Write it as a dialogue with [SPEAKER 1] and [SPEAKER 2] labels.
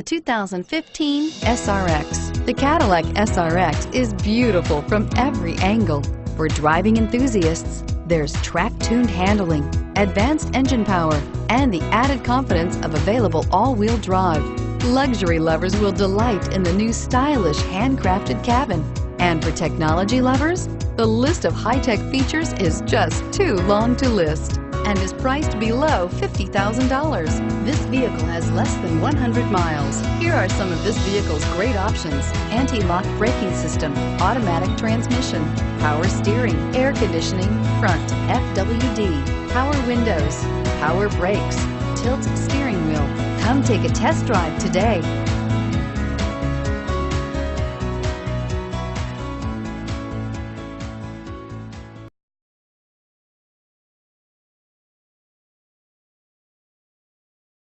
[SPEAKER 1] The 2015 SRX. The Cadillac SRX is beautiful from every angle. For driving enthusiasts, there's track-tuned handling, advanced engine power, and the added confidence of available all-wheel drive. Luxury lovers will delight in the new stylish handcrafted cabin. And for technology lovers, the list of high-tech features is just too long to list and is priced below $50,000. This vehicle has less than 100 miles. Here are some of this vehicle's great options: anti-lock braking system, automatic transmission, power steering, air conditioning, front, FWD, power windows, power brakes, tilt steering wheel. Come take a test drive today.